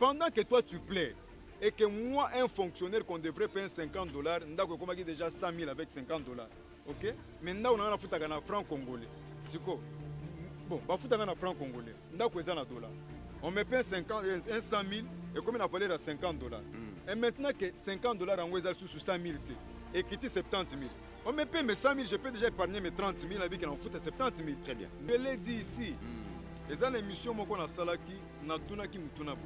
pendant que toi tu plais, et que moi, un fonctionnaire qu'on devrait payer $50, ndako komaki déjà 100 000 avec $50. Ok? Maintenant, on a foutu un franc congolais. C'est quoi? Bon, on va foutre un franc congolais. Ndako est un dollar. On me paye 100 000 et comme on a parlé à $50. Et maintenant que $50 en Ouézal sous 100 000 et quitter 70 000. On me paye mes 100 000, je peux déjà épargner mes 30 000 avec qu'on fout 70 000. Très bien. Je l'ai dit ici. Et ça, l'émission qu'on a salaki, na tunaki mutunabo.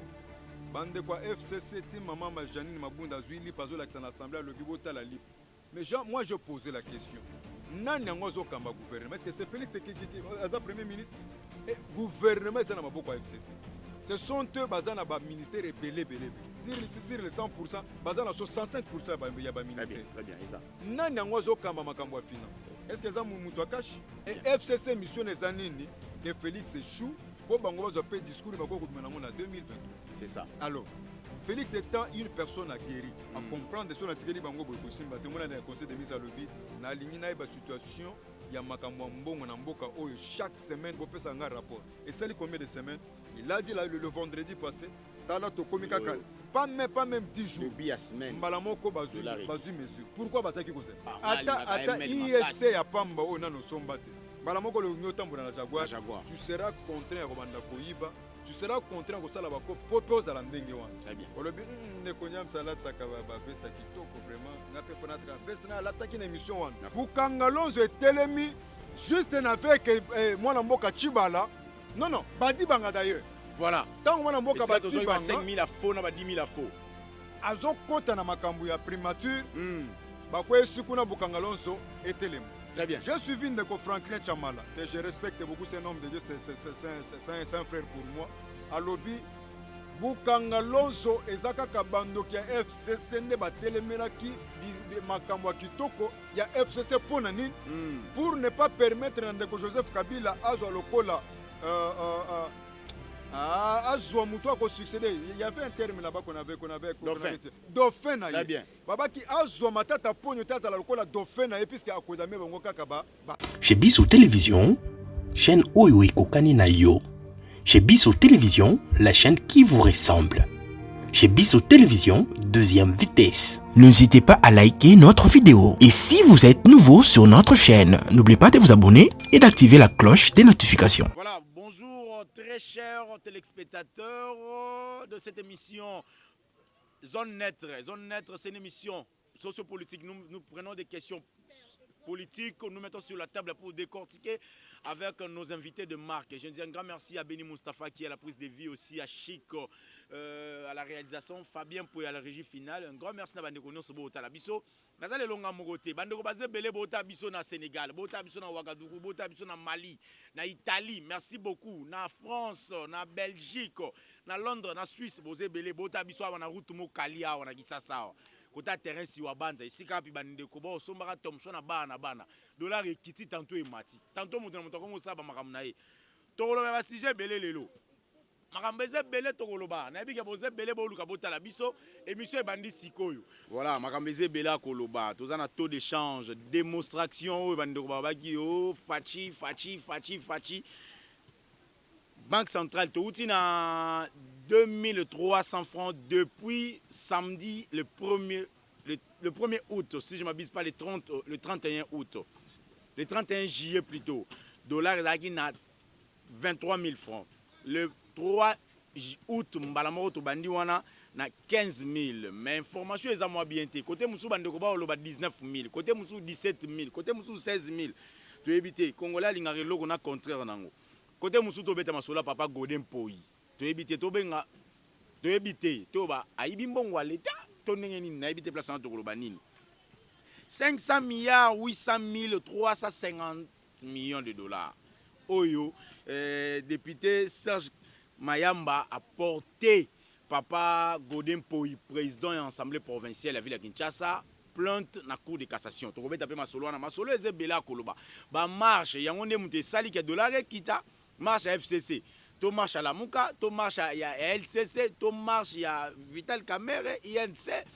Bande quoi FCC, maman Janine Mabunda Zuili, pas à l'Assemblée, le bureau à la libre. Mais moi, je posais la question. Nan yangozo kamba gouvernement. Est-ce que c'est Félix qui est premier ministre? Et gouvernement, c'est un beaucoup FCC. Ce sont eux, bazana ba ministère et belé. Sur les 100%, bazana 65% il y a ba ministère. Très bien, ça. Nan yangozo kamba makambo finance. Est-ce que ça moutou cash? Et FCC mission les années que Félix échoue. Pour bango va faire discours en 2023. C'est ça. Alors, Félix étant une personne aguerrie, à comprendre son atelier bango boykosimba, tout le monde a un conseil de mise à lobby, na ligne na situation, il y a makambo mbongo na mboka oyo chaque semaine pour faire un rapport. Et ça, combien de semaines? Il a dit là, le vendredi passé, tala to komika pas même 10 jours. Le billet semaine. Malamoko bazu mesure. Pourquoi bazaki ko ça? Ata IST ya pamba o nano sombate. Balamoko le nyotambo na Jaguar. Tu seras contraint à Rwanda Koiba. Tu seras contraint à la bako propose à la ndenge wan. Très bien. Olobi ne konyam salata ka ba festa kitoko vraiment na pe fona tra festa na l'attaque une émission wan. Bukangalonzo etelemi juste avec moi na mboka Chibala. Non, badi banga d'ailleurs. Voilà. Tant moi na mboka badi banga 5 000 à faux na ba 10 000 à faux. Azo kota na makambu ya primature. Bakwe sikuna Bukangalonzo etelemi. Très bien. J'ai suivi Ndeko Franklin Chamala, et je respecte beaucoup ce nom de Dieu, c'est un frère pour moi. À Lobi, Bukangalonzo, Ezaka Kabando, qui a FCC, Nebatelemelaki, Makamwa Kitoko, il y a FCC pour Nani, pour ne pas permettre Ndeko Joseph Kabila, Azwa Lokola, Azwa Moutoua ko succéder. Il y avait un terme là-bas qu'on avait. Dauphin. Très bien. Baba qui Azwa Matata Pogno Taza la Lokola Dauphin et puisque à Kodame Bango Kakaba. Chez Bissou Télévision, chaîne Oyo Kokani na yo. Chez Bissou Télévision, la chaîne qui vous ressemble. Chez Bissou Télévision, deuxième vitesse. N'hésitez pas à liker notre vidéo. Et si vous êtes nouveau sur notre chaîne, n'oubliez pas de vous abonner et d'activer la cloche des notifications. Voilà, bonjour très chers téléspectateurs de cette émission Zone Neutre. Zone Neutre, c'est une émission sociopolitique. Nous prenons des questions politiques, nous mettons sur la table pour décortiquer avec nos invités de marque. Je dis un grand merci à Beni Mustafa qui est à la prise de vie, aussi à Chico à la réalisation, Fabien Pouy à la régie finale. Un grand merci à Bandeko Nyonso Bota la biso. Nazale longa mogote. Bandeko Bazé Belé Bota biso na Sénégal, Bota biso na Ouagadougou, Bota biso na Mali, na Italie. Merci beaucoup. Na France, na Belgique, na Londres, na Suisse, Bozé Belé Bota biso na route mo Kalia na Kisasa. Kota terrain si wabanza isika pi bandeko bo sombaka tomso na bana dollar ekiti tantôt et mati tantôt mutu na mutu ko musaba makamna ye tokoloba ba sujet belé lelo makambeze belé tokoloba na bika boze belé boluka botala biso émission ebandi sikoyo voilà makambeze belé akoloba tozana taux d'échange démonstration bandeko babaki o fachi Banque centrale touti na 2300 francs depuis samedi le 1er août, si je ne m'abuse pas, le 31 août. Le 31 juillet plutôt. Dollar est à 23 000 francs. Le 3 août, Mbalamoro Tobandi wana na 15 000. Mais information est à moi bien. Côté Moussou Bandekoba, on a 19 000. Côté Moussou 17 000. Côté Moussou 16 000. Tu éviter. Congolais, il y a un contraire. Côté Moussou Tobeta Masola, papa Godin Poyi. Tu éviter. Tu éviter. Tu vas à Ibimbongwa l'État. Tu n'as éviter place en Togolobanini. 500 milliards, 800 000, 350 millions de dollars. Oyo, député Serge Mayamba a porté papa Godin Poyi, président de l'Assemblée provinciale de la ville de Kinshasa, plainte na cour de cassation. Tu peux taper Masolo, Masolo est bela koloba. Ba marche, yangonde mute sali ke dollar kita, marche à FCC. Tu marche à la Mouka, tu marche à LCC, tu marche à Vital Kamere, INC.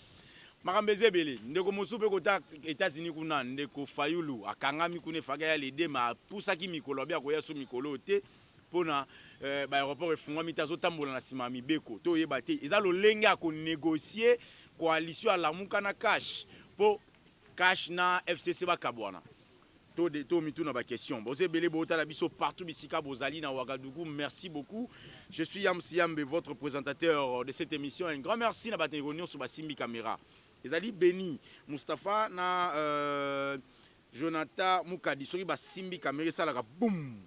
Makambeze bele ndeko musupe kota États-Unis kuna ndeko Fayulu akangami kune faga ya lede ma pusaki mikolo bia koya so mikolo te pona aéroport efungwami te azotambola na nsima ya mibeko toyeba te eza lolenge ya konégocie coalition alamuka na cash mpo cash na FCC bakabwana to mituna ba question boze belé botala biso partout bisika bozali na Ouagadougou. Merci beaucoup. Je suis Yam Siambe, votre présentateur de cette émission. Un grand merci na baté réunion sur Basimbi Caméra. Ezali Beni Mustapha na Jonathan Mukadi soki Basimbi Caméra ça la boum.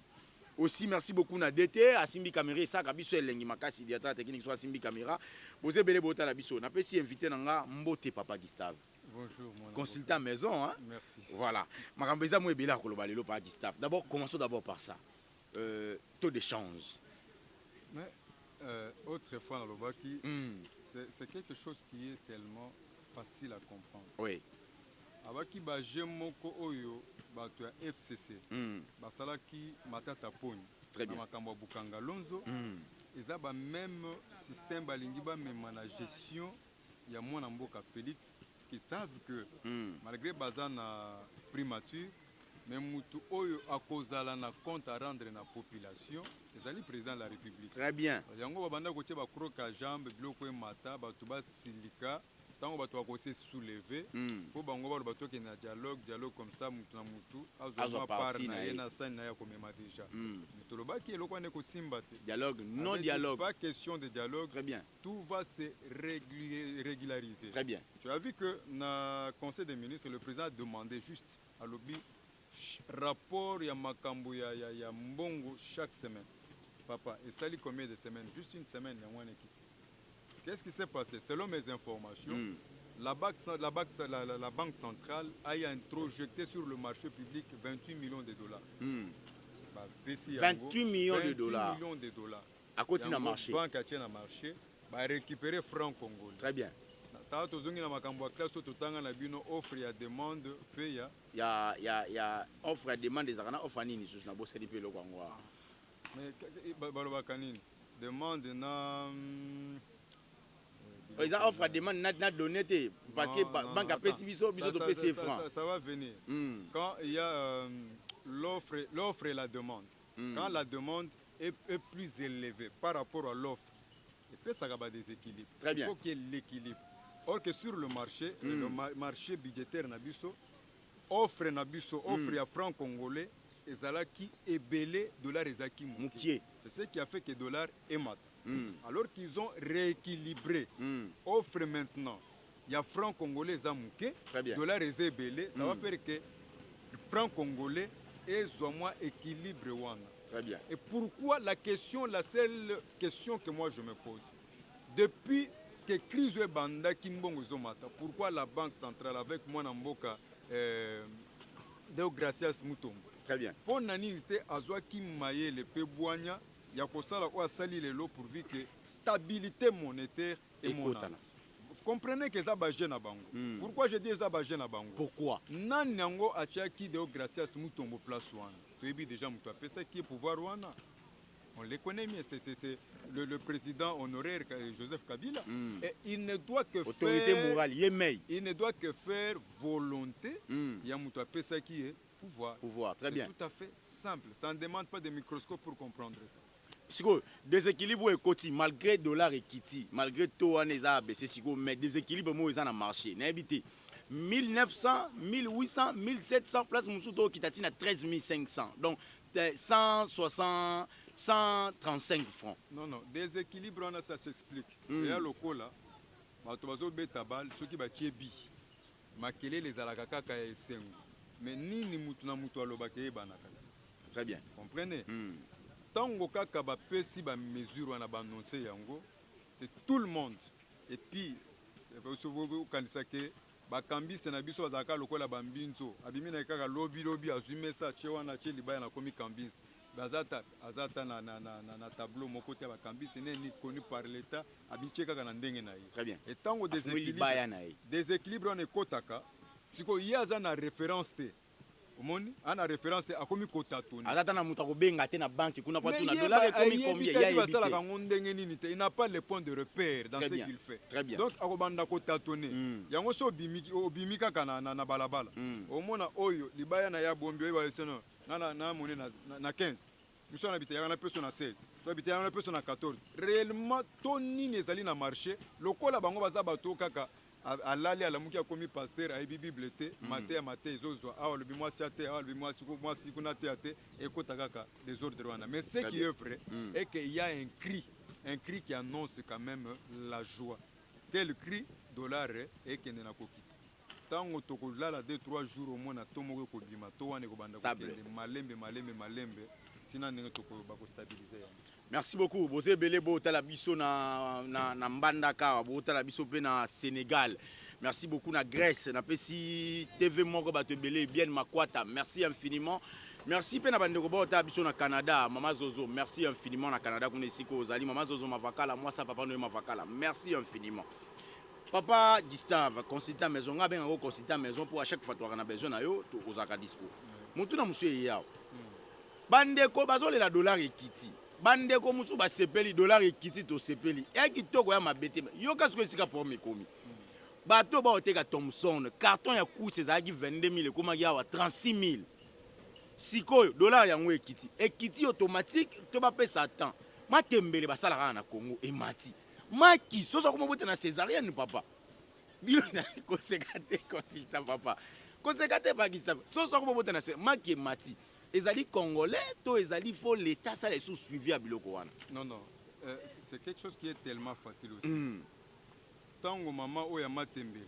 Aussi merci beaucoup na DT à Simbi Caméra ça ka biso elengi makasi diata technique sur Simbi Caméra. Boze belé botala biso na pesi invité nanga Mbote Papa Gustave. Bonjour, mon consultant maison, hein? Merci. Voilà. Marambeza Mouébela Kolobalelo par Gustave. D'abord, commençons d'abord par ça. Taux d'échange. Mais autrefois, dans le Baki, c'est quelque chose qui est tellement facile à comprendre. Oui. Abaki baje moko oyo bato ya FCC. Basalaki matata poni. Très bien. Makambo bukanga lonzo. Eza ba même système balingi ba même na gestion ya mwana mboka Félix. Qui savent que malgré bazana primature mais mutu oyo akozala na compte à rendre na population ezali président de la République. Très bien. Yango babanda ko tie ba kroka jambe biloko mata batu ba sindika tango batu akose soulever po bango ba batu ke na dialogue comme ça mutu na mutu azwa part na yena sani na ya komema déjà. Mutoloba ki eloko ne ko simba te. Dialogue, non dialogue. Pas question de dialogue. Très bien. Tout va se régulariser. Très bien. Tu as vu que dans le Conseil des ministres, le président a demandé juste à l'objet rapport ya makambo ya mbongo chaque semaine. Papa, et ça dit combien de semaines? Juste une semaine, il y a une équipe. Qu'est-ce qui s'est passé? Selon mes informations, la banque centrale a introjecté sur le marché public 28 millions de dollars. 28 millions de dollars. 28 millions de dollars. À côté d'un marché. La banque a tient un marché, va récupérer francs congolais. Très bien. Tant que na makambo classe tout tanga na bino offre ya demande pe ya offre ya demande des arana offre nini sous na boseli pe loko ngwa. Mais baloba kanini demande na ils offre à demande na donné parce que banque a payé biso to payer francs. Ça va venir. Quand il y a l'offre et la demande. Quand la demande est plus élevée par rapport à l'offre, et puis ça va déséquilibre. Très bien. Il faut qu'il y ait l'équilibre. Or que sur le marché, le marché budgétaire nabiso offre nabiso offre à francs congolais et zalaki est belé dollar ezaki mukie. C'est ce qui a fait que dollar est mat. Alors qu'ils ont rééquilibré offre maintenant. Il y a francs congolais zamuke, dollar est belé, ça va faire que francs congolais est moins équilibre wana. Très bien. Et pourquoi la seule question que moi je me pose, depuis que crise banda kimbongo zomata, pourquoi la banque centrale avec moi namboka Deogracias Mutombo? Très bien. Pour nani te azwa ki maye le pebwanya ya kosala ko asali lelo pourvu que stabilité monétaire et monnaie. Vous comprenez que ça ba jeune bango. Pourquoi je dis ça ba jeune bango? Pourquoi? Nani yango achaki Deogracias Mutombo place wana. Tu es déjà mutu apesa qui est pouvoir wana. On les connaît bien, c'est le président honoraire Joseph Kabila. Et il ne doit que autorité morale, il ne doit que faire volonté. Il y a mutu apesa qui est pouvoir. Pouvoir, très bien. C'est tout à fait simple. Ça ne demande pas de microscope pour comprendre ça. Siko, déséquilibre est côté malgré dollar et kiti, malgré tout on est abaissé siko, mais déséquilibre moi ils en a marché. N'habité 1900, 1800, 1700 places musuto qui t'atteint à 13 500. Donc 160 135 francs. Non, déséquilibre, ça s'explique. Il y a le cas là, bato beta bal, ceux qui batie bi, makele les alakaka et sengu. Mais ni mutu na mutu alobake banaka. Très bien. Comprenez? Tango kaka ba pesi ba mesure wana ba annoncer yango, c'est tout le monde. Et puis c'est vous kanisa ke ba kambiste na biso bazaka lokola ba mbinzo. Abimi na kaka lobby azume sa chewana che libaya na komi kambiste. Azata na tableau mon côté ba kambiste ni connu par l'état abicheka kana ndenge na yi. Très bien. Et tango déséquilibre on est kotaka. Siko yaza na référence te. Omoni ana référence a komi kota toni. Azata na muta ko benga te na banque kuna pa tuna dollar et komi combien il y a évité. Il n'a pas le point de repère dans ce qu'il fait. Très bien. Donc akobanda kota toni. Yango so obimika kana na balabala. Omona oyo libaya na ya bombi oyo baleseno na moni na 15. Nous sommes habités, il y a une personne à 16. to bitana na peso na 14 réellement to nini ezali na marché lokola bango baza bato kaka alali alamuki akomi pasteur ayebi bible te mate ya mate ezozwa awa alobi mwasi ate awa alobi mwasi kuna te ate ekota kaka désordre wana mais ce qui est vrai est qu'il y a un cri qui annonce quand même la joie quel cri dollar ekende na kokita tango tokolala 2-3 jours au moins na to moko ekobima to wana ekobanda kokende malembe tina ndenge bakostabilize yango. Merci beaucoup. Bosé Belé Botala Bisso na Mbandaka, Botala Bisso pe na Sénégal. Merci beaucoup na Grèce, na pesi TV Moko Bato Belé bien Makwata. Merci infiniment. Merci pe na bandeko Botala Bisso na Canada, Mama Zozo. Merci infiniment na Canada qu'on est ici Ozali. Mama Zozo Mavakala, moi ça papa no Mavakala. Merci infiniment. Papa Gustave, consultant maison, nga ben ngo consultant maison pour à chaque fois tu as besoin na yo to ozaka dispo. Mutu na monsieur yao. Bandeko bazolela dollar ekiti. Bandeko musu ba sepeli dollar ekiti to sepeli. E kitoko ya mabete. Yo kasko esika pour mekomi. Bato ba oteka Thomson, carton ya coûte ezaki 22000 koma ya wa 36000. Sikoyo dollar yango ekiti. Ekiti automatique to ba pesa temps. Matembele basala na Congo e mati. Maki soso ko mobota na césarienne papa. Bilo na conséquenté consultant papa. Conséquenté pas qui ça. Soso ko mobota na maki e mati. Ezali congolais to ezali faut l'état ça les sous suivi à biloko wana. Non, c'est quelque chose qui est tellement facile aussi. Tango maman oya matembele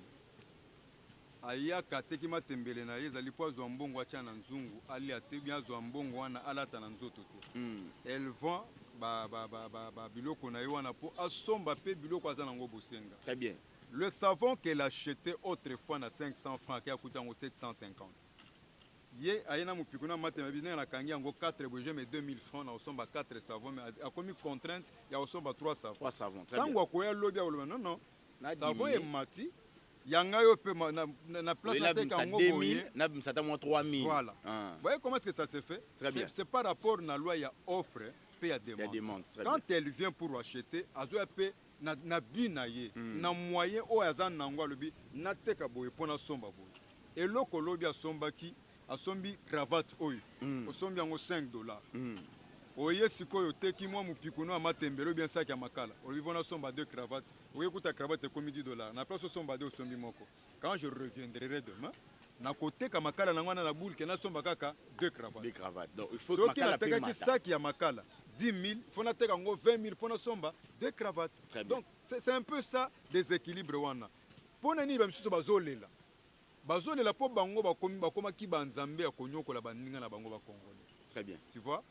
aya kateki matembele na ezali po azwa mbongo acha na nzungu ali atebi azwa mbongo wana alata na nzoto te. Elle vend ba biloko na yo wana po asomba pe biloko azana ngo bosenga. Très bien. Le savon qu'elle achetait autrefois na 500 francs qui a coûté en 750. Ye ayena mupikuna matema bina na kangi yango 4 boje mais 2000 francs na osomba 4 savons mais a commis contrainte ya osomba 3 savons. 3 savons. Très bien. Tango akoya lobi oloba non. Savon e mati yanga yo pe na place na teka ngo boye na bimsata mo 3000. Voilà. Vous voyez comment est-ce que ça se fait? Très bien. C'est par rapport na loi ya offre pe ya demande. Quand elle vient pour acheter azo pe na binaye na moyen o azan nangwa lobi na teka boye pona somba boye. Et loko lobi asombaki asombi cravate oyo osombi yango $5 oye sikoyo teki mwa mupikuno ya matembelo bien saki ya makala olivona somba 2 cravates oye kuta cravate ekomi $10 na place osomba 2 osombi moko. Quand je reviendrai demain na koteka makala nango wana na boule ke nasomba kaka 2 cravates. 2 cravates. Donc il faut que makala pe mata. Saki ya makala 10 000 faut na teka ngo 20 000 pour na somba 2 cravates. Donc c'est un peu ça déséquilibre wana. Pona ni ba misusu bazolela bazolela po bango bakoma ki banzambe ya konyokola baninga na bango ba congolais. Très bien. Tu vois?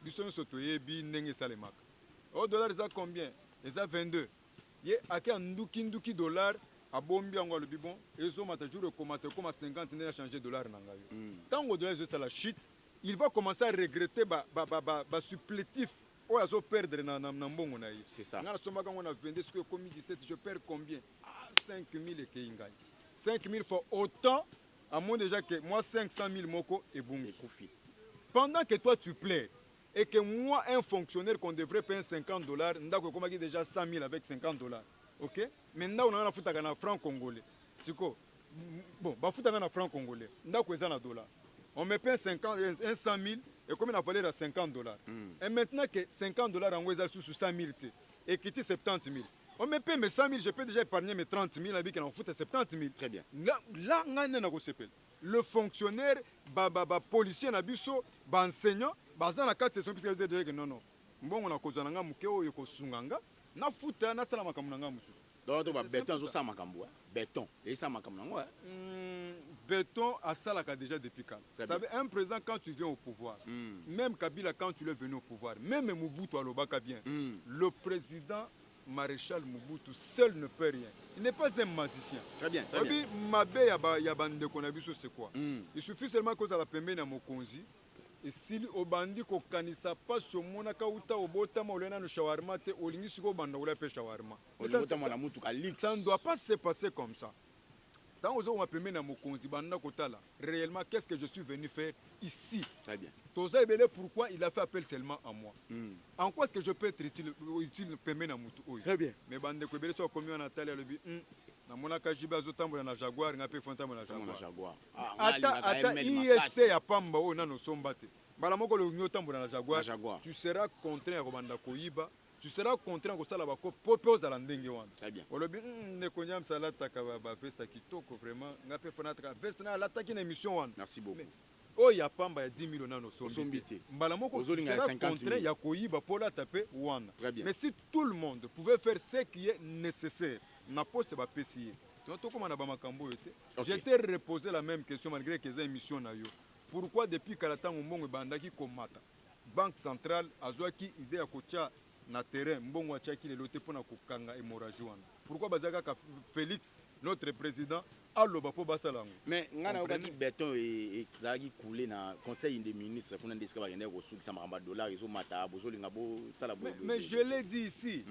Biso nso toyebi ndenge salemaka. Au dollar ça combien? Ça 22. Ye aka nduki dollar abombi yango le bibon ezo mata jour komata comme 50 n'a changé dollar na ngayo. Tant au dollar ça la chute, il va commencer à regretter ba supplétif o azo perdre na mbongo na yi. C'est ça. Ngana somba kango na 22 ce que comme 17 je perds combien? 5000 et ke 5000 fois autant, à moins déjà que moi 500 000 moko et boum. Pendant que toi tu plais et que moi un fonctionnaire qu'on devrait payer $50, ndako comme déjà 100 000 avec $50. Ok? Maintenant on a foutu un franc congolais. C'est quoi? Bon, bah foutu un franc congolais. Ndako est en dollar. On me paye 100 000 et comme il a valeur à $50. Et maintenant que $50 en Ouézal sous 100 000 et quitter 70 000. On me paye mes 100 000, je peux déjà épargner mes 30 000, avec on fout 70 000. Très bien. Là, le fonctionnaire, policier, enseignant, la carte session, puisque vous dit que non. Bon, on a causé un mukeo, yoko sunganga, na futa, na sala makamanga musu. Donc, béton, ça makambo. Béton, et ça makambo. Béton à Salaka déjà depuis quand? Vous savez, un président, quand tu viens au pouvoir, même Kabila, quand tu es venu au pouvoir, même Mobutu Alobaka bien, le président Maréchal Mobutu seul ne peut rien. Il n'est pas un magicien. Très bien. Très bien. Mabé Yabande Konabiso, c'est quoi? Il suffit seulement que ça la permet à Mokonzi. Et si au bandit ko kanisa pas sur monaka uta au botama olena no shawarma te olingi siko banda ola pe shawarma. Ça ne doit pas se passer comme ça. Tant aux on permis à Mokonzi banda kotala. Réellement, qu'est-ce que je suis venu faire ici? Très bien. Toza ebele pourquoi il a fait appel seulement à moi. En quoi est-ce que je peux être utile permis à Moutou? Très bien. Mais bande ko ebele so comme on Nathalie le bi na mona kajiba zo tambola na Jaguar ngape fonta na Jaguar. Jaguar. Ata IST ya pamba o nano sombate. mbala moko le nyotambola na Jaguar, Jaguar. tu seras contraint à kobanda koyiba, tu seras contraint kosala bako popos dans la ndenge wana. Très bien. Olobi ne konya msala taka ba vesta kitoko vraiment ngape fana taka vesta na lataki na émission wana. Merci beaucoup. Oh ya pamba ya 10 000 nano sombité. Mbala moko tu Ozolinga seras 50 000. contraint ya koyiba pola taper wana. Très bien. Mais si tout le monde pouvait faire ce qui est nécessaire, na poste ba PCI. Donc tout comme na ba makambo yote. Ok. Je t'ai reposé la même question malgré que les émissions na yo. Pourquoi depuis Kalatan mbongo bandaki komata? Banque centrale azwaki idée ya kocha na terrain mbongo achaki le loté pona kokanga hémorragie wana. Pourquoi bazaka ka Félix notre président aloba po basalango? Mais ngana okaki béton et zaki coulé na conseil des ministres pour ndesika ba yende ko sukisa makamba dollar iso mata bozolinga bo sala bo. Mais je l'ai dit ici.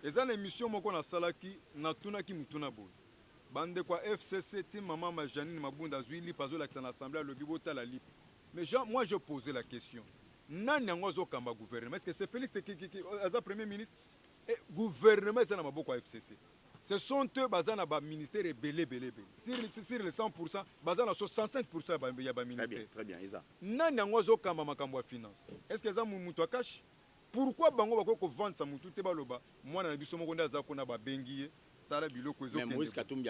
Et ça l'émission moko na salaki na tunaki mutuna bo. Bande kwa FCC ti maman ma Janine Mabunda Zuili pazo la l'assemblée le bibota la lip. Mais moi je posais la question. Nani yango kamba gouvernement? Est-ce que c'est Félix qui est premier ministre? Et gouvernement c'est na maboko FCC. Ce sont eux bazana ba ministère belé. Sur les 100%, bazana 65% ya ba ministère. Très bien, Isa. Nani yango kamba makambo ya finance? Est-ce que ça mutu akash? Pourquoi bango bako ko vendre sa mutu te baloba? Moi na biso moko ndaza ko na ba bengiye. Mais Moïse Katumbi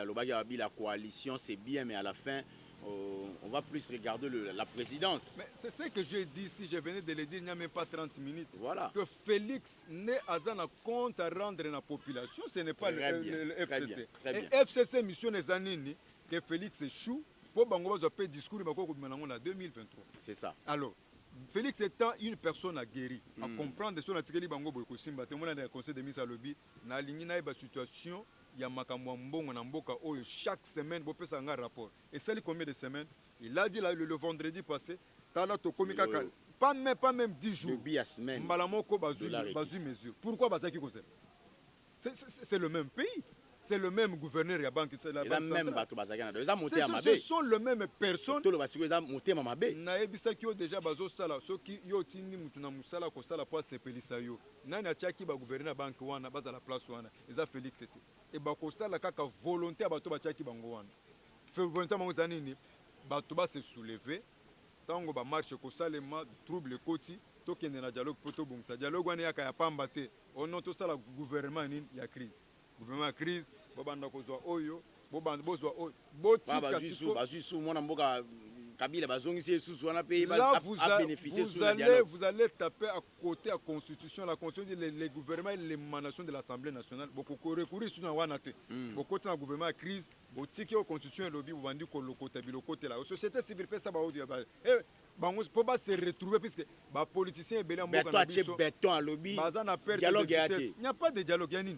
la coalition c'est bien, mais à la fin on va plus regarder la présidence. Mais c'est ce que j'ai dit ici, je venais de le dire il n'y a même pas 30 minutes. Voilà. Que Félix n'est à un compte à rendre à la population, ce n'est pas le FCC. Et FCC mission des années que Félix échoue pour bango faire discours en 2023. C'est ça. Alors Félix étant une personne aguerrie, à comprendre son article bango boyko simba témoin dans le conseil de mise à lobby na ligne na ba situation ya makambo mbongo na mboka oyo chaque semaine bo pesa nga rapport. Et ça combien de semaines? Il a dit là, le vendredi passé, tala to komika pas même 10 jours. Le semaine. Mbala moko bazu mesure. Pourquoi bazaki ko c'est le même pays. C'est le même gouverneur ya banque c'est la banque centrale. Ce sont les mêmes personnes. Tout le basiko za monter mama be. Na ebisa ki déjà bazo sala soki yo tindi mutu na musala ko sala pour sepelisa yo. Nani achaki ba gouverneur banque wana baza la place wana. Eza Félix c'était. Et ba ko sala kaka volonté bato bachaki bango wana. Volonté bango zanini bato ba se soulever. Tango ba marche ko salema trouble koti to kende na dialogue poto bongsa. Dialogue wana yaka ya pamba te. Ono to sala gouvernement nini ya crise. Gouvernement crise bobanda kozwa oyo bobanda bozwa oyo botika bazusu mona mboka Kabila bazongisi susu wana pe ba bénéficier sur la dialogue. Vous allez taper à côté à constitution la constitution les gouvernements et l'émanation de l'Assemblée nationale beaucoup recourir sur wana te beaucoup na gouvernement crise botiki au constitution lobby bobandi ko lokota bilokota la société civile pesa ba audio ba bango pour pas se retrouver puisque ba politiciens et belé mboka na biso béton à lobby dialogue il n'y a pas de dialogue yanine.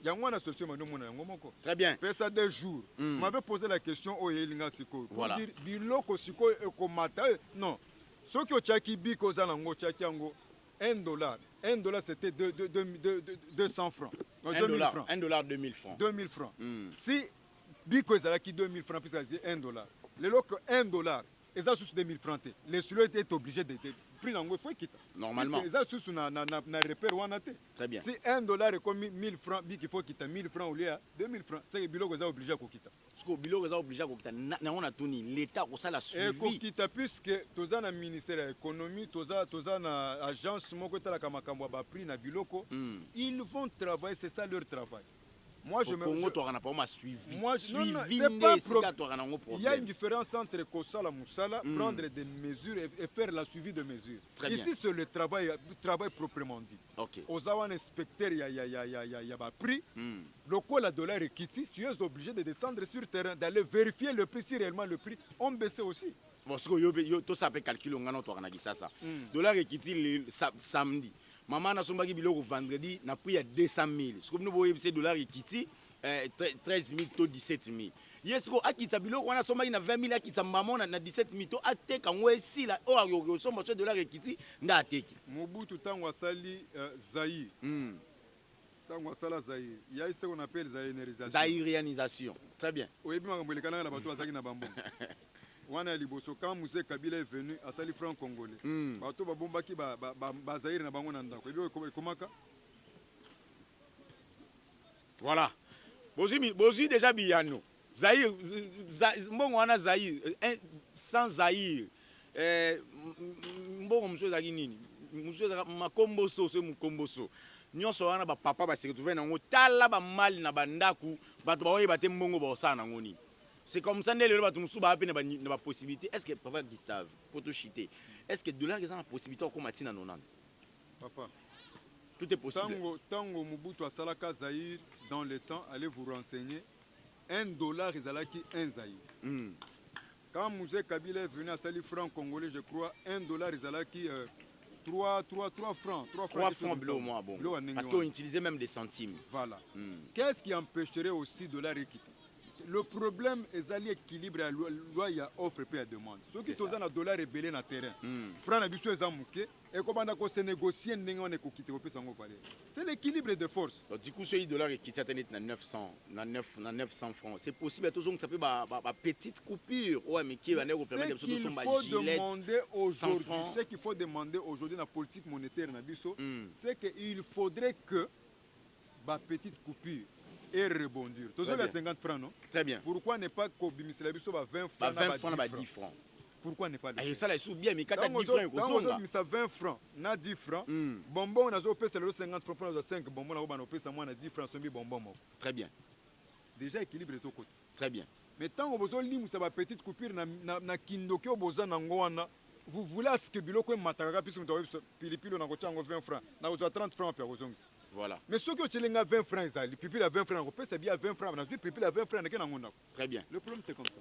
Yango na solution mona yango moko. Très bien. Pesa 2 jours. M'avait posé la question au Yelinga Siko. Pour voilà. dire biloko siko ekomata non. Ce qui ochaki biko za nango chaki yango $1. $1 c'était 200 francs. Non, 2000 francs. $2000 francs. 2000 francs. Si biko ezalaki 2000 francs puis ça dit $1. Le loco $1 et ça sous 2000 francs. Les celui est obligé de prix nango faut quitter. Normalement. Ça sous na repère wana te. Très bien. Si $1 est comme 1000 francs, il faut quitter 1000 francs au lieu de 2000 francs. C'est que biloko est obligé à quitter. Parce que biloko est obligé à quitter. Na on a tuni l'état ko ça la suivi. Et quitter puisque toza na ministère de l'économie, toza na agence moko tala kama kambo ba prix na biloko, ils vont travailler, c'est ça leur travail. Moi je me Congo toi na pas ma suivi. Moi suivi c'est pas problème. Il y a une différence entre Kosala Moussala, prendre des mesures et faire la suivi de mesures. Ici c'est le travail proprement dit. OK. Aux awan inspecteurs il y a ba prix. Le coût la dollar est quitté, tu es obligé de descendre sur le terrain d'aller vérifier le prix si réellement le prix ont baissé aussi. Parce que yo to ça peut calculer ngana to kana ça. Dollar est quitté le samedi. Maman na sombaki biloko vendredi na prix à 200 000. Ce que nous voyons c'est dollar ekiti 13 000 to 17 000. Yes ko akita biloko wana sombaki na 20 000 akita maman na 17 000 to ateka ngwe si la o yo somba so dollar ekiti nda ateki. Mobutu tango asali Zaïre. Tango asala Zaïre. Il y a ce qu'on appelle zaïrisation. Zaïrianisation. Très bien. Oyebi makambo lekana na bato azaki na bambongo. Wana liboso quand Moussé Kabila est venu à sali franc congolais. Bato babombaki ba Zaïre na bango na ndako. Ebi komaka. Voilà. Bozi déjà biyano. Zaïre mbongo wana Zaïre sans Zaïre mbongo mosusu ezalaki nini mosusu ezalaka makomboso so mokomboso nyonso wana bapapa baseretrouve nango tala bamali na bandako bato baoyeba te mbongo baosala nango nini. C'est comme ça, les gens qui ont possibilité. Est-ce que, papa Gustave, pour tout chiter, est-ce que dollar est une possibilité comme Matina 90? Papa, tout est possible. Tango Mobutu a Salaka Zahir, dans le temps, allez vous renseigner. $1 est allaki 1 Zahir. Quand Mouzé Kabila est venu à Sali franc congolais, je crois, $1 est allaki 3 francs. 3 francs bleus au moins, bon. Parce qu'on utilisait même des centimes. Voilà. Qu'est-ce qui empêcherait aussi $1 de quitter? Le problème est l'équilibre à loi y a offre et à demande. Ceux qui sont dans le dollar rebellé dans le terrain, franc n'abusé les amouqués et comment on a négocié n'engo ne quitter au pays sango palais. C'est l'équilibre de force. Du coup, ce dollar qui tient à 900 francs, c'est possible toujours que ça peut ba petite coupure. Ouais, mais qui va nous permettre de qu'il faut demander aujourd'hui, ce qu'il faut demander aujourd'hui dans la politique monétaire n'abusé, c'est qu'il faudrait que ba petite coupure et rebondir. Toujours les 50 francs, non? Très bien. Pourquoi ne pas qu'Obimis la biso 20 francs? 20 francs, 10 francs. Pourquoi ne pas le faire? Ça, là, c'est bien, mais quand tu as 10 francs, quand 20 francs, na 10 francs, bonbon, on a 50 francs, on a 5 bonbons, on a 10 francs, on a bonbons. Très bien. Déjà équilibre les autres côtés. Très bien. Mais tant que vous avez une petite coupure, na kindoki oboza nangoana, vous voulez ce que biloko mataka puisque vous avez pilipilo na kochango 20 francs, na vous 30 francs per ozongi. Voilà. Mais ceux qui ont 20 francs, les pupilles à 20 francs, c'est bien 20 francs, mais les pupilles à 20 francs, très bien. Le problème c'est comme ça.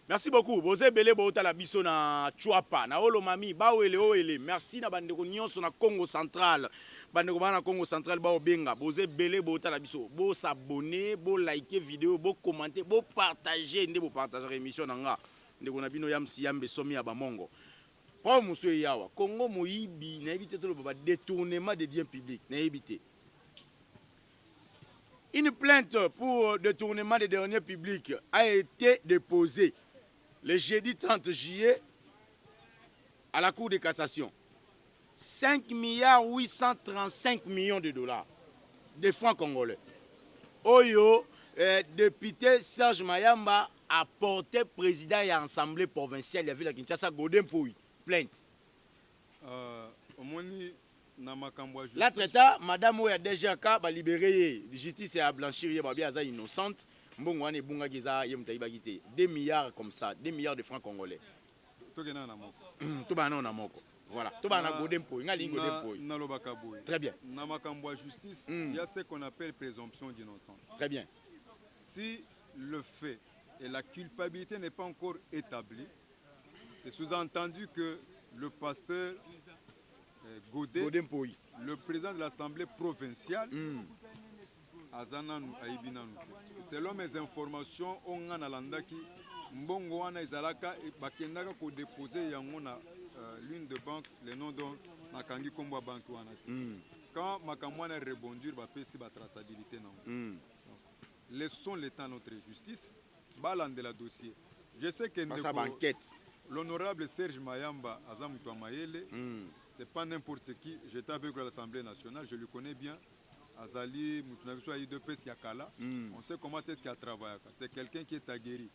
Merci beaucoup. Bozé belé bota la biso na Chuapa, na olo mami, ba oele. Merci na bandeko nyonso na Congo central. Bandeko na Congo central ba obenga. Bozé belé bota la biso. Bo s'abonner, bo liker vidéo, bo commenter, bo partager, ndé bo partager émission nanga. Ndeko na bino yam siyambe somi aba mongo. Pour monsieur yawa, Congo moyibi na éviter tout le détournement des biens publics, na éviter. Une plainte pour détournement des deniers publics a été déposée le jeudi 30 juillet à la Cour de cassation. 5,835 millions de dollars de francs congolais. Oyo, député Serge Mayamba a porté président et assemblée provinciale de la ville de Kinshasa, Godin Pouy. Plainte. La traita, madame Oya DGK va libérer justice et à blanchir, il est innocente. Mbongo ane bunga giza ye mutayiba gite 2 milliards comme ça, 2 milliards de francs congolais. Tokena na moko. Tobana na moko. Voilà, tobana Godin Pouy, ngali Godin Pouy. Na lobaka boy. Très bien. Na makambo justice, il y a ce qu'on appelle présomption d'innocence. Très bien. Si le fait et la culpabilité n'est pas encore établie, c'est sous-entendu que le pasteur Godin Pouy, le président de l'Assemblée provinciale, Azananu Aibinanu. Selon mes informations, on a landaki mbongo wana izalaka bakendaka ko déposer yango na l'une de banque le nom dont nakangi kombo banque wana. Quand makamwana rebondir ba pesi ba traçabilité non. Laissons l'état à notre justice, balande la dossier. Je sais que l'honorable Serge Mayamba Azamuto Mayele, c'est pas n'importe qui. J'étais avec l'Assemblée nationale, je le connais bien. Azali, Moutunabiso Aïdepes Yakala, on sait comment est-ce qu'il a travaillé. C'est quelqu'un qui est aguerri.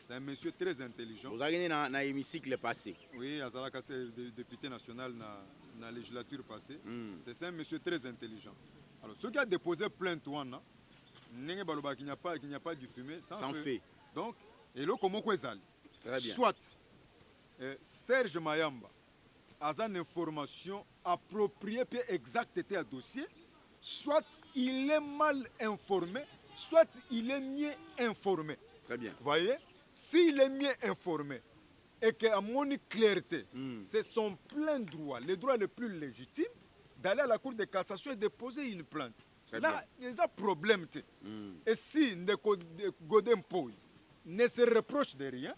C'est un monsieur très intelligent. Vous avez dans l'hémicycle passé. Oui, Azalaka, c'est le député national dans la législature passée. C'est un monsieur très intelligent. Alors, ceux qui ont déposé plainte, il n'y a pas du fumée sans feu. Donc, et là, comment soit Serge Mayamba a une information appropriée et exacte était un dossier, soit il est mal informé, soit il est mieux informé. Très bien. Vous voyez? S'il est mieux informé et qu'il a mon clarté, c'est son plein droit, le droit le plus légitime, d'aller à la Cour de cassation et déposer une plainte. Très là, il y a un problème. Et si Godin Pouy ne se reproche de rien,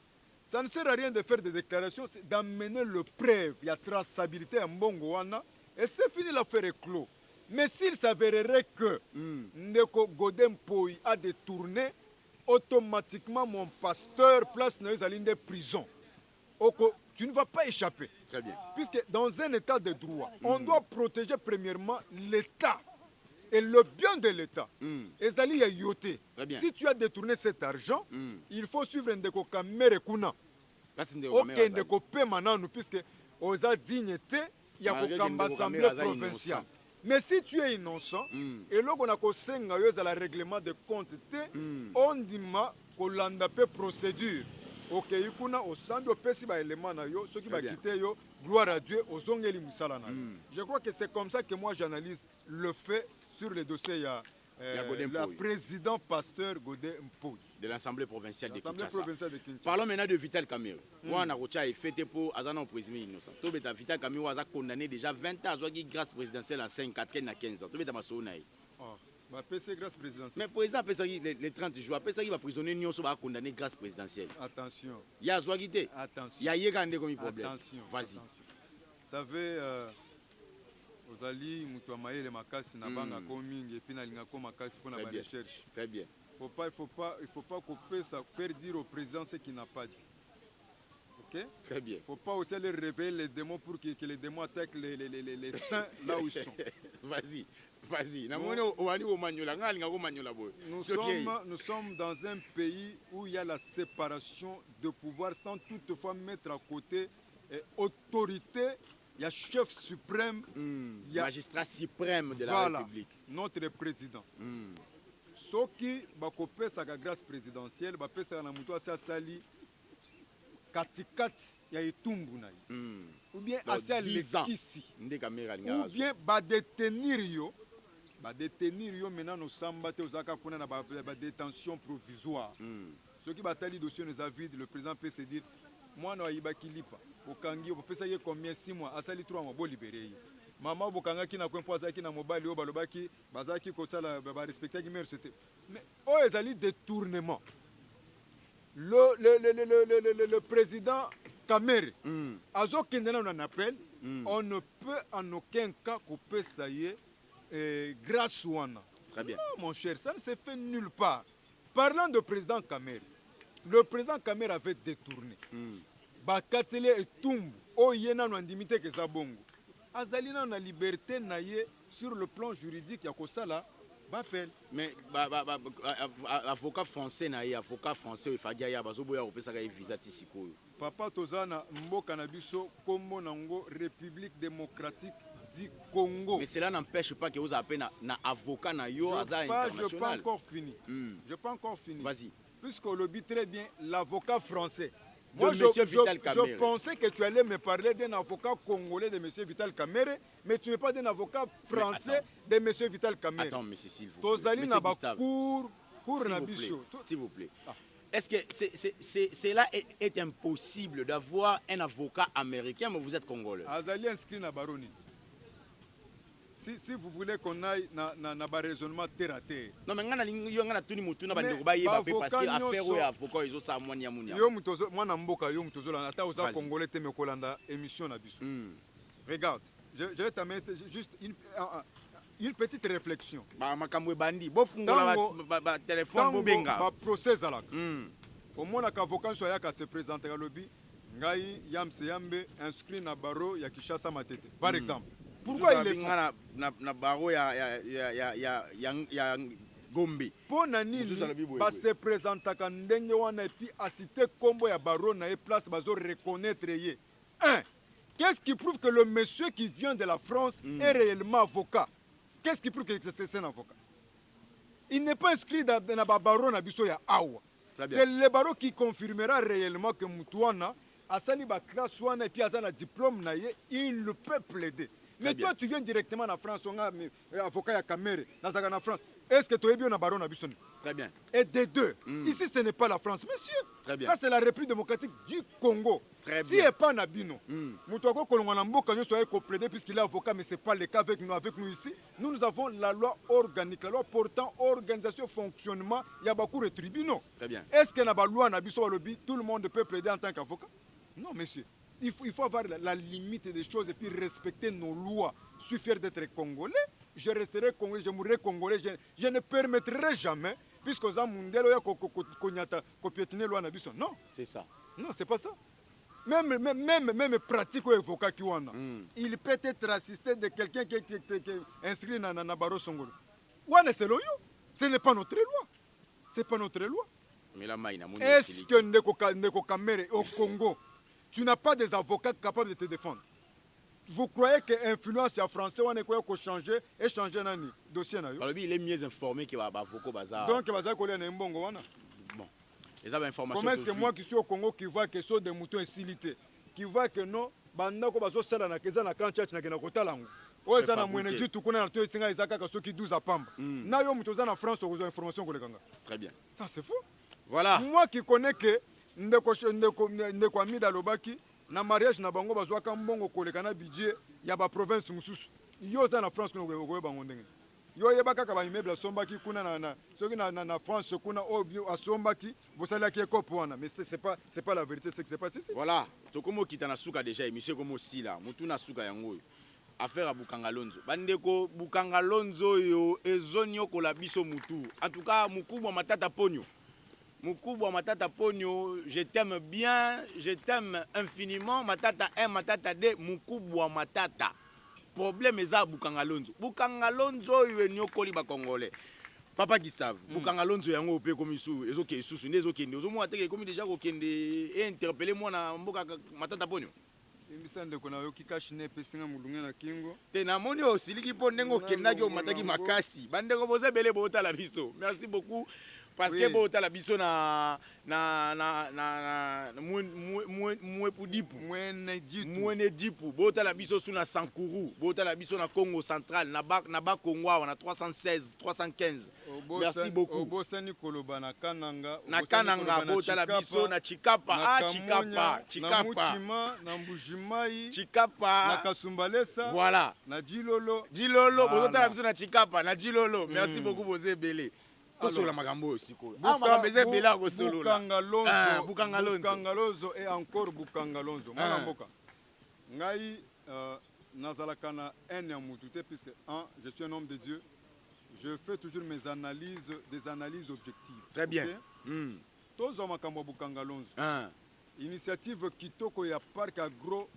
ça ne sert à rien de faire des déclarations, c'est d'amener le preuve, il y a traçabilité à Mbongoana, et c'est fini, l'affaire est clos. Mais s'il s'avérerait que Ndeko Godin Pouy a détourné, automatiquement mon pasteur place dans les prisons. Tu ne vas pas échapper. Très bien. Puisque dans un état de droit, on doit protéger premièrement l'État et le bien de l'État. Et ça y yoté. Si tu as détourné cet argent, il faut suivre Ndeko Kamere Kuna. okende kopema nanu puisque oza dignité ya kokamba assemblée provinciale. Mais si tu es innocent, et là on a kosenga yo za la règlement de compte te, on dima kolanda pe procédure. OK, ikuna osandi opesi ba élément na yo, ceux qui va quitter yo, gloire à Dieu, ozongeli musala na. Je crois que c'est comme ça que moi j'analyse le fait sur le dossier ya la président pasteur Godé Mpoui de l'Assemblée provinciale de Kinshasa. Parlons maintenant de Vital Kamerhe. Moi, on a fait pour Azana président innocent. Tout le Vital Kamerhe a condamné déjà 20 ans à jouer grâce présidentielle en 5, 4, 15 ans. Tout le temps, PC grâce présidentielle. Mais président, les 30 jours, après ça, il va prisonnier, nous va condamner grâce présidentielle. Attention. Il y a Zouagité. Attention. Il y a Yegande comme problème. Attention. Vas-y. Vous savez, Ozali, Moutouamaye, les makasi, Nabanga, Koming, et puis Nalinga, Makasi, pour la recherche. Très bien. Il ne faut pas couper ça, faire dire au président ce qu'il n'a pas dit. Ok? Très bien. Il ne faut pas aussi aller réveiller les démons pour que les démons attaquent les saints là où ils sont. Vas-y, vas-y. Nous sommes dans un pays où il y a la séparation de pouvoir sans toutefois mettre à côté autorité. Il y a chef suprême, il y a magistrat suprême de la République. Notre président. Ce qui va sa grâce présidentielle, va faire na muto asa sali katikati ya itumbu na ou bien asa lekisi ou bien ba détenir yo maintenant no samba te ozaka kuna na ba détention provisoire. Ce qui batali dossier nous a vide, le président peut se dire moi na yibaki lipa okangi opesa ye combien 6 mois asali 3 mois bo libérer. Maman bokanga ki na kwempo azaki na mobali o balobaki bazaki ko sala ba respecter ki c'était mais o ezali détournement. Le président Kamerhe azo kendena on appelle on ne peut en aucun cas couper ça y est grâce wana. Très bien. Non mon cher, ça ne se fait nulle part. Parlant de président Kamerhe, le président Kamerhe avait détourné bakatele etumbu o yena no andimité que ça bongo. Azalina na liberté naie sur le plan juridique ya kosala bapel. Mais avocat français naie avocat français ifagi ya bazoboya kopesa ka visa tisikoyo. Papa tozana mboka na biso kombo nango République démocratique du Congo. Mais cela n'empêche pas que vous appelez na avocat na yo international. Je pas encore fini. Je pas encore fini. Vas-y. Puisqu'on le dit très bien l'avocat français. Moi, je pensais que tu allais me parler d'un avocat congolais de M. Vital Kamerhe, mais tu n'es pas d'un avocat français de M. Vital Kamerhe. Attends, monsieur, s'il vous plaît. S'il vous plaît. Est-ce que cela est impossible d'avoir un avocat américain, mais vous êtes congolais? Azali inscrit na Baroni. Si vous voulez qu'on aille na raisonnement terre à terre. Non mais ngana yongana tuni mutu na bande ko ba yeba pe parce que affaire ou avocat izo sa mwani ya munya. Yo mutozo mwana mboka yo mutozo la ata oza congolais te me kolanda émission na biso. Regarde, je vais t'amener juste une petite réflexion. Ba makambo bandi bo fungola ba téléphone bo benga. Ba procès alaka. Au moins ka avocat so yaka se présenter à lobby ngai Yamse Yambe inscrit na baro ya Kinshasa Matete par exemple. Pourquoi il est na baro ya Gombe? Pour nani ba se présenter ka ndenge wana et puis a cité combo ya baro na place bazo reconnaître yé. Qu'est-ce qui prouve que le monsieur qui vient de la France est réellement avocat? Qu'est-ce qui prouve que c'est un avocat? Il n'est pas inscrit dans la baro na biso ya awa. C'est le baro qui confirmera réellement que Moutouana a sali ba classe wana et puis a un diplôme na yé, il le peut plaider. Mais toi, tu viens directement en France, on a avocat à Kamerhe, dans la France. Est-ce que tu es bien en baron à Bissoni? Très bien. Et des deux. Ici, ce n'est pas la France, monsieur. Très bien. Ça, c'est la République démocratique du Congo. Très bien. Si et pas Nabino, Moutouako Kolonganambo, quand nous sommes plaider puisqu'il est avocat, mais ce n'est pas le cas avec nous ici. Nous avons la loi organique, la loi portant organisation, fonctionnement, il y a beaucoup de tribunaux. Très bien. Est-ce que dans la loi Nabiso Lobby, tout le monde peut plaider en tant qu'avocat? Non, monsieur. Il faut avoir la limite des choses et puis respecter nos lois. Je suis fier d'être congolais, je resterai congolais, je mourrai congolais, je ne permettrai jamais, puisque aux amundelo ya kopiétiner loi nabiso. Non. C'est ça. Non, c'est pas ça. Même pratique au avocat qui wana. Il peut être assisté de quelqu'un qui est inscrit dans Baro Songolo. Wana c'est loyo. Ce n'est pas notre loi. C'est pas notre loi. Est-ce que Ndeko Kamere au Congo, tu n'as pas des avocats capables de te défendre? Vous croyez que l'influence français on est quoi qu'on changer et changer nani dossier na yo? Il est mieux informé que avocat bazar. Donc bazar ko na mbongo wana. Bon. Les informations. Comment est-ce que moi qui suis au Congo qui vois que sont des moutons insilité, qui voit que non banda ko bazo sala na keza na kan church na kena kotalango. Oyo za na mwene jitu kuna na to esinga izaka ka soki 12 apamba. Na yo muto za na France ozo information ko lekanga. Très bien. Ça c'est fou. Voilà. Moi qui connais que ndeko amida lobaki na mariage na bango bazwaka mbongo koleka na budget ya ba province mususu yo za na France kuna ko bango ndenge yo yeba kaka ba immeuble asombaki kuna na soki na France kuna obio asombaki bosala ki ekopo wana mais c'est pas la vérité, c'est que c'est pas si. Voilà, to komo kitana suka déjà émission komo sila mutu na suka yango affaire à Bukangalonzo bandeko Bukangalonzo yo ezonyo kola biso mutu en tout cas mukubwa matata ponyo. Mukubwa Matata Ponyo, je t'aime bien, je t'aime infiniment. Matata 1, Matata 2, Mukubwa Matata. Problème est à Bukangalonzo. Bukangalonzo, il est nyokoli ba Congolais. Papa Gustave, Bukangalonzo yango pe comme isu, ezoke isusu, nezokende. Ozomo ateke comme déjà kokende et interpeller moi na mboka Matata Ponyo. Imisande kona yo kikashine pesinga mulunga na kingo. Te na moni osiliki po ndengo kendaki o mataki makasi. Bandeko boze bele bota la biso. Merci beaucoup. Parce que bon, la biso na Mouene Dipu, bota la biso sous na Sankuru, bota la biso na Congo central, na ba Congo on a 316, 315. Merci beaucoup. Obosani koloba na Kananga, bota la biso na Chikapa, Chikapa, na Mbujimai, Chikapa, na Kasumbalesa, voilà. Na Djilolo, bota la biso na Chikapa, na Djilolo. Merci beaucoup Bozé Belé. Bukangalonzo et encore Bukangalonzo. Mwana mboka. Ngai nazalaka na ene ya mutu te puisque je suis un homme de Dieu. Je fais toujours des analyses objectives. Très bien. Tozo makambo Bukangalonzo. Initiative kitoko ya parc agro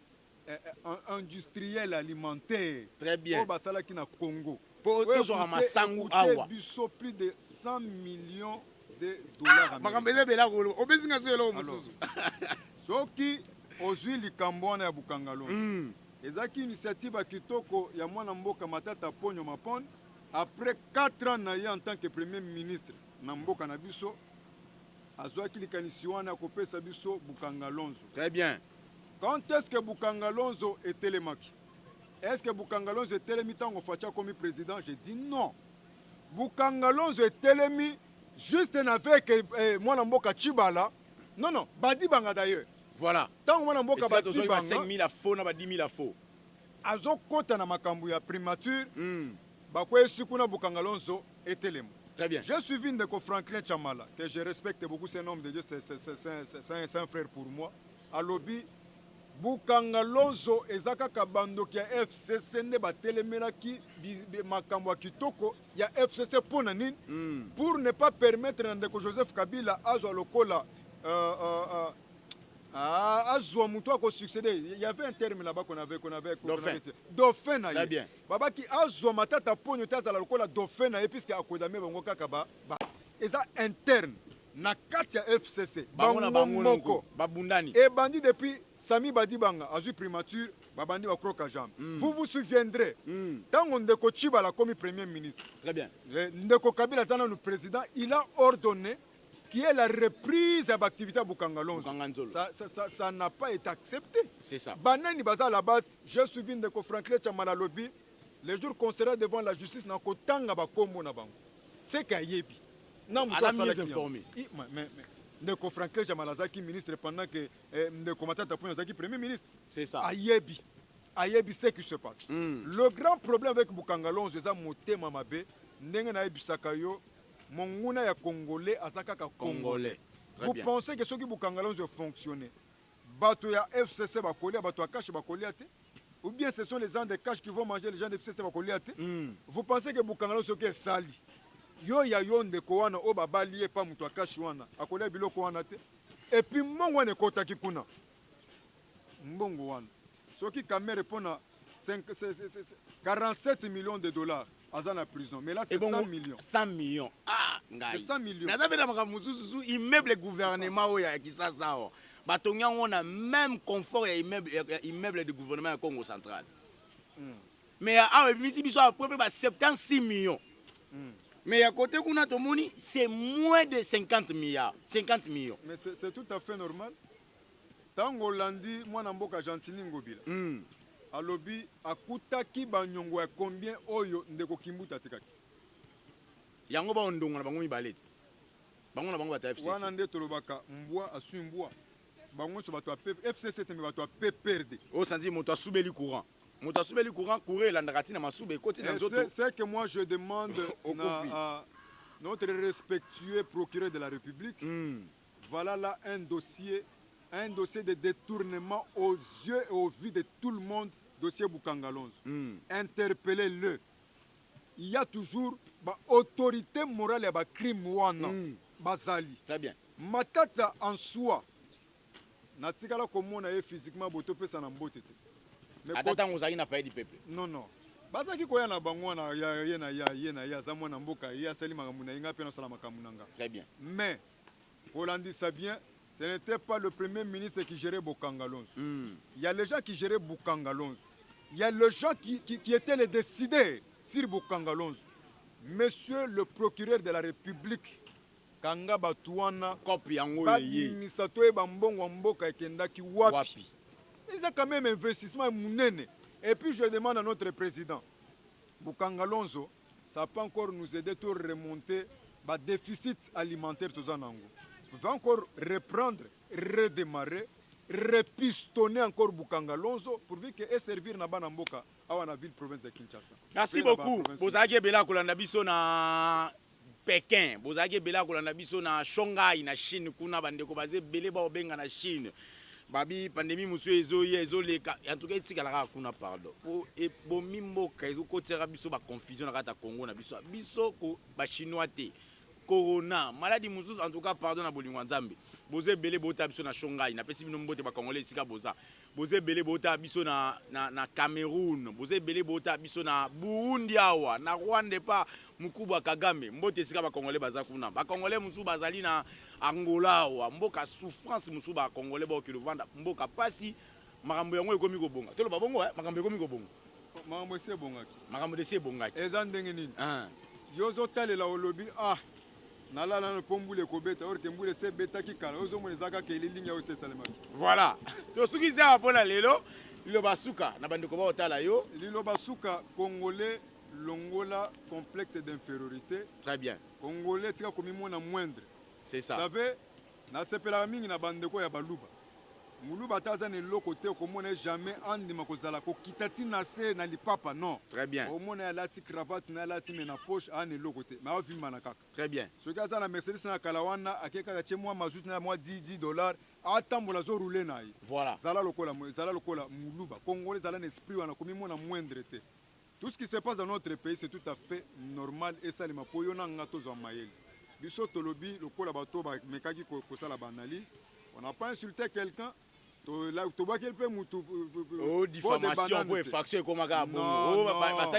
industriel alimentaire. Très bien. Au basala ki na Congo. Pour tous aura masangu awa. Plus de 100 millions de dollars américains. Soki ozwi likambo wana ya Bukangalonzo. Ezaki initiative ya kitoko ya mwana mboka Matata Ponyo Mapon après 4 ans na ye en tant que premier ministre na mboka na biso azwaki likanisi wana kopesa biso Bukangalonzo. Très bien. Quand est-ce que Bukangalonzo est télémaki? Est-ce que Bukangalonzo est télémi tant qu'on fait comme président? J'ai dit non. Bukangalonzo est télémi juste avec moi Mboka Chibala. Non, Badibanga d'ailleurs. Voilà. Tant que moi Mboka Badibanga. 5 000 à faux, na 10 000 à faux. Azo kota na makambu ya primature. Bakwe sikuna Bukangalonzo est télémi. Très bien. J'ai suivi Ndeko Franklin Chamala, que je respecte beaucoup, c'est un homme de Dieu, c'est un frère pour moi. À lobby. Bukangalonzo ezaka kabandoki ya FCC nde batelemelaki makambo ya kitoko ya FCC pona nini pour ne pas permettre na ndeko Joseph Kabila azwa lokola azwa mutu ako succéder. Il y avait un terme là-bas qu'on avait dauphin na ye. Bien. Babaki azwa Matata Ponyo tazala lokola dauphin na ye puisque akodame bango kaka ba eza interne na kati ya FCC bango moko babundani et bandi depuis Sami Badibanga a eu primature, Babandi va croquer jambe. Vous vous souviendrez, quand on Ndeko Chibala comme premier ministre, très bien. Ndeko Kabila étant le président, il a ordonné qu'il y ait la reprise de l'activité à Bukangalonzo. Ça n'a pas été accepté. C'est ça. Banani Baza à la base, j'ai suivi Ndeko Franklin Chamala Lobby, les jours considérés devant la justice, n'a qu'au tanga bakombo na bango. C'est qu'il y a mieux informé. Ndeko Franklin Chamalazaki ministre pendant que Ndeko Matata Ponyo Zaki premier ministre. C'est ça. Ayebi ce qui se passe. Le grand problème avec Bukangalonzo c'est motema mabe ndenge na yebisaka yo monguna ya congolais azaka ka congolais. Vous pensez que ce qui Bukangalonzo fonctionner bato ya FCC bakolia bato ya cash bakolia te ou bien ce sont les gens de cash qui vont manger les gens de FCC bakolia te? Vous pensez que Bukangalonzo qui est sali yo ya yo ndeko wana o babali ye pa mutu akashi wana akolia biloko wana te et puis mbongo wana ekotaki kuna mbongo wana soki kamere pona 47 millions de dollars aza na prison mais là c'est 100 millions 100 millions c'est 100 millions. naza mpe na makambo mosusu immeuble gouvernement oyo ya kisasa awa batongi yango na même confort ya immeuble de gouvernement ya Congo central mais awa ebimisi biso apres mpe ba 76 millions mais à côté kuna tomoni c'est moins de 50 millions mais c'est tout à fait normal. Tango landi mwana mboka Gentili Ngobila alobi akutaki banyongo ya combien oyo ndeko Kimbuta tikaki yango ba ondongo na bango mibaleti bango na bango bata FCC wana nde tolobaka mbwa asu mbwa bango so bato FCC tembe bato perdre o sandi moto asubeli courant courir elandaka ntina masube ekoti na nzoto. C'est que moi je demande à notre respectueux procureur de la République voilà là un dossier de détournement aux yeux et aux vues de tout le monde, dossier Boukangalonzo. Interpellez-le. Il y a toujours autorité morale et crime wana bazali. Très bien. Matata en soi. Natikala komona ye physiquement boto pesa na mbote te. Mais attends ozali na paye du peuple. Non. Bazaki koya na bango na ya za mwana mboka ya sali makamuna inga pe na sala makamunanga. Très bien. Mais Rolandi Sabien ce n'était pas le premier ministre qui gérait Boukangalonzo. Il y a les gens qui géraient Boukangalonzo. Il y a les gens qui étaient les décideurs sur Boukangalonzo. Monsieur le procureur de la République, Kanga Batouana, Kopi yango yeye. Misatoe Bambongo Mboka Ekendaki Wapi. Ils ont quand même investissement mounene. Et puis je demande à notre président, Boukangalonzo, ça n'a pas encore nous aider à remonter le déficit alimentaire tout ça. Va encore reprendre, redémarrer, repistonner encore Boukangalonzo pour que servir na Banamboka à la ville province de Kinshasa. Merci beaucoup. Bozaki bela kolanda biso na Pékin, bozaki bela kolanda biso na Shanghai na Chine kuna bandeko baze belé ba obenga na Chine. Babi pandémie musu ezoleka en tout cas etikalaka kuna pardon. Po e bomi mboka ezokotera biso ba confusion na kata Congo na biso ko ba chinois te. Corona, maladie mususu en tout cas pardon na bolingo nzambe. Boze belé bota biso na Shanghai, na pesi bino mbote ba congolais sika boza. Boze belé bota biso na Cameroun, boze belé bota biso na Burundi awa, na Rwanda pa Mukuba Kagame, mbote sika ba congolais baza kuna. Ba congolais mususu bazali na Angola awa, mboka souffrance mususu ba congolais ba okiluvanda, mboka pasi makambo yango ekomi kobonga. Tolo ba bongo makambo ekomi kobonga. Makambo ese bongaki. Makambo ese bongaki. Eza ndenge nini? Yozo talela olobi nalala na pombule kobeta or tembule se beta ki kala ozo monezaka ke lilinga ose salemaki. Voilà. To suki za pona lelo lilo basuka na bandeko ba otala yo lilo basuka congolais longola complexe d'infériorité. Très bien. Congolais tika komimona moindre. C'est ça. Vous savez na sepela mingi na bandeko ya baluba. Muluba taza ne lokote komona jamais andima kozala ko kitati na se na lipapa non. Très bien. Omona lati cravate na lati mena poche ane lokote. Ma vima na kaka. Très bien. Ce gars na Mercedes na kalawana akeka che moi mazout na moi $10 atambola zo rouler na yi. Voilà. Zala lokola muluba. Congolais zala un esprit wana komimona moindre te. Tout ce qui se passe dans notre pays c'est tout à fait normal et ça les mapoyo na ngato zo mayeli. Biso tolobi lokola bato ba mekaki ko sala ba analyse. On n'a pas insulté quelqu'un. Diffamation pour effraction comme ça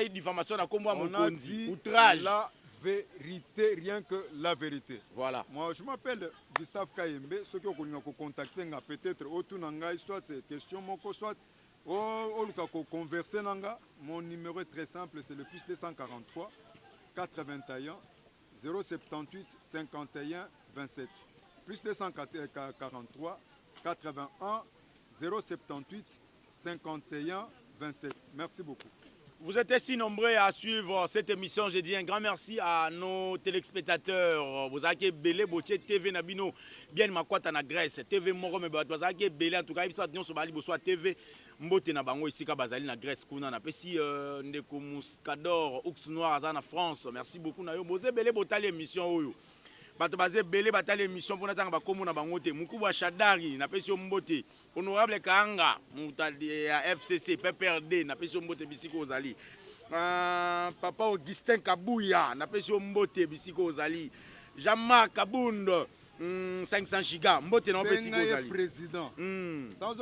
diffamation na kombo mokonzi outrage la vérité rien que la vérité. Voilà. Moi je m'appelle Gustave Kayembe, ceux qui ont contacté peut-être autour nanga soit question moko soit au luka ko converser nanga. Mon numéro est très simple, c'est le plus 243 421 078 51 27 plus 243 81 078 51 27. Merci beaucoup. Vous êtes si nombreux à suivre cette émission. Je dis un grand merci à nos téléspectateurs. Vous avez belé botier TV Nabino bien makwata na Grèce. TV moro me vous avez belé en tout cas ça sur bali boso TV mbote na bango ici ka bazali na Grèce kuna na pesi ndeko Muscador Oux Noir azana France. Merci beaucoup na yo. Vous avez belé botali émission oyo. Bato baze belé batali émission pour natanga bakomo na bango te. Mukuba Shadari na pesi mbote. Honorable Kanga, Moutali FCC, PPRD, na pesi mbote bisiko ozali. Papa Augustin Kabouya, na pesi mbote bisiko ozali. Jean-Marc Kabound, 500 giga, mbote na pesi ozali. Président.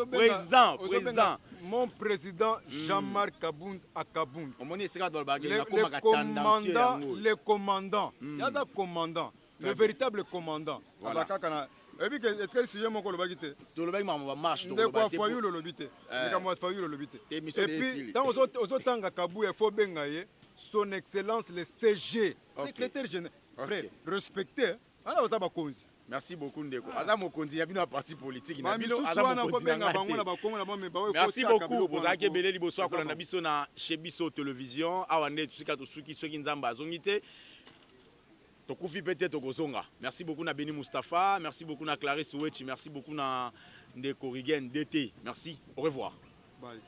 Président. Mon président Jean-Marc Kabound à Kabound. Le commandant. Yada commandant. le véritable commandant. Voilà. Et puis, est-ce que le sujet mon colobaki te? Tolobaki ma marche. De quoi faillu le lobité? De quoi faillu le lobité? Et puis, dans aux autres Kabou, il faut bengaye son excellence le CG, secrétaire général. Frère, respectez. Alors ça va cause. Merci beaucoup Ndeko. Aza mo konzi ya bino na parti politique na bino aza mo konzi na ngate. Merci beaucoup. Bozaki belé liboso akola na biso na chez biso télévision. Awa nde tusika to suki soki nzamba azongite. Tokufi peut-être tokozonga. Merci beaucoup na Beni Mustafa, merci beaucoup na Clarisse Ouechi, merci beaucoup na Ndeko Rigen DT. Merci. Au revoir. Bye.